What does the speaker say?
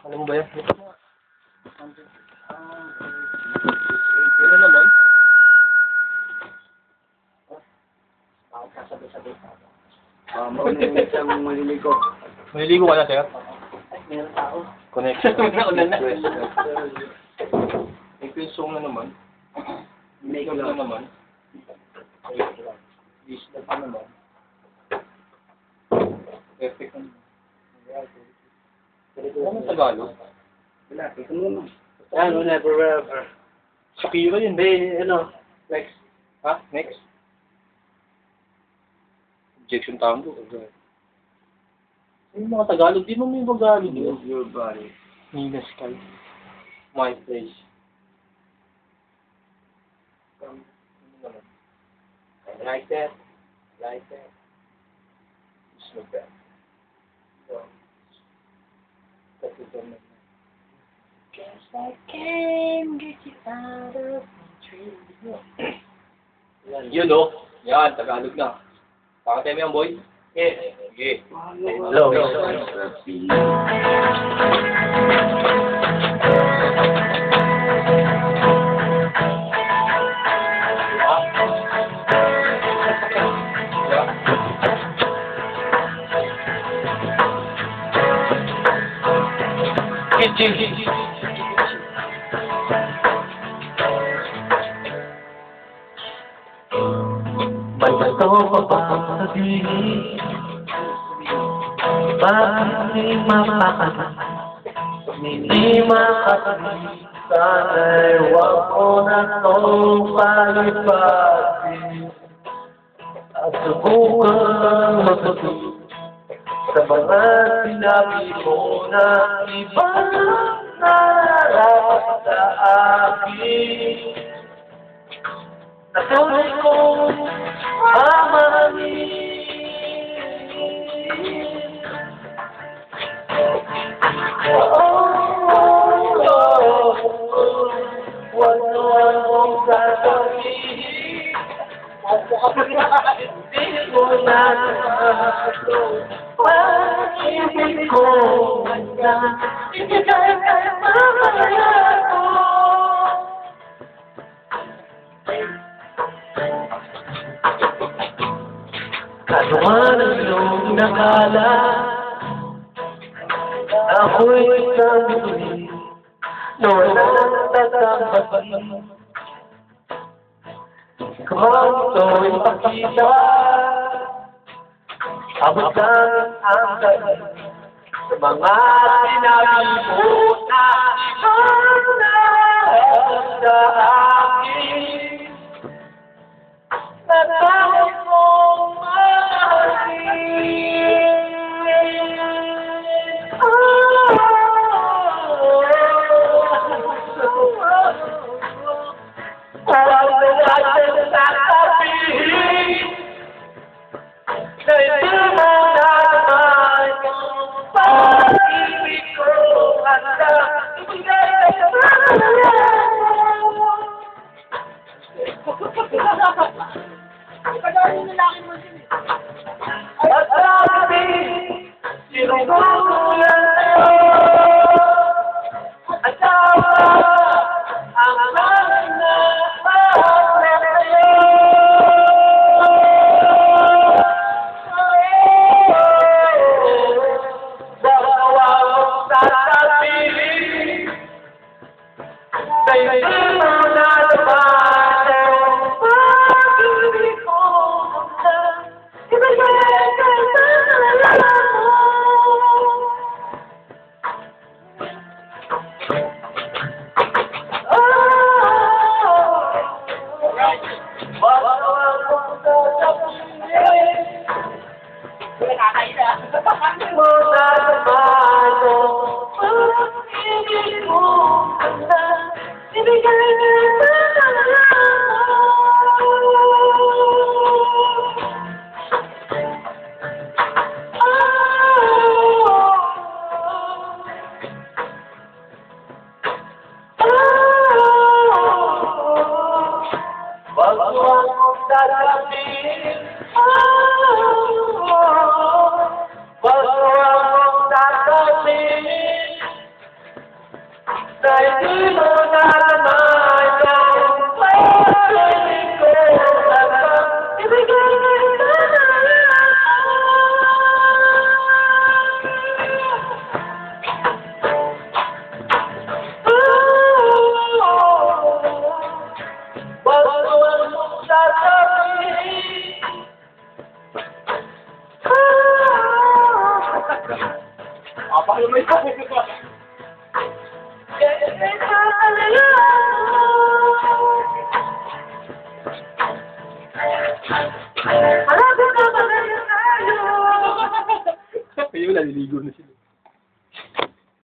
Ano mo ba yan? Ano naman? Mauna yung isang maliligo. Maliligo ka na, sir? Meron tao. Connection. Nauna na. May song na naman. Make Song na love. naman. Dish na pa naman. Perfect naman. Ano ang Tagalog? Wala, ito muna. Yan, whenever, wherever. Shakira yun. Hindi, ano, next. Ha? Next? Objection tango. Yung mga Tagalog, di mo may Tagalog yun. Move your body. Nina Sky. My place. Like that. Like that. Just like that. That's it, man. Guess I can get you out of my dream. Yun o. Yan, Tagalog na. Pakatay mo yan, boy. Yes. Sige. Hello. May gusto ko pa sabihin, bakit di mapakasal, hindi makasal, sana'y huwag mo na itong palipasin, at subukan matuto sa mga sinabi mo na iba nararapat sa akin. Natuloy kong mamahalin. Wala mong sasabihin. Hindi ko na ito. Pag-ibig ko na hindi kaya mamahalin ko. Ano man ang iyong nakala, ako'y isang muli, noon ang tatambati. Kung ito'y pakita, abutan ang kanya sa mga sinabi mo na ikaw na sa akin. Natawag mong Pagawin nila akin mo siya eh. at sabi, sinubulan sa'yo, at tawa ang lahat na mahal sa'yo. Dalawa mong sasabihin, na hindi mo na naman pag-ibig ko na ibigay ka sa lahat mo. Wala akong sasabihin, hindi mo na naman pag-ibig ko na ibigay ka sa lahat mo. Bago akong sasabihin, bago akong sasabihin, Kaya di mo naman ang pag-ibig ko hanggang ibigay kita na lang. Wag mong sasabihin. Apa yung may sabi ko?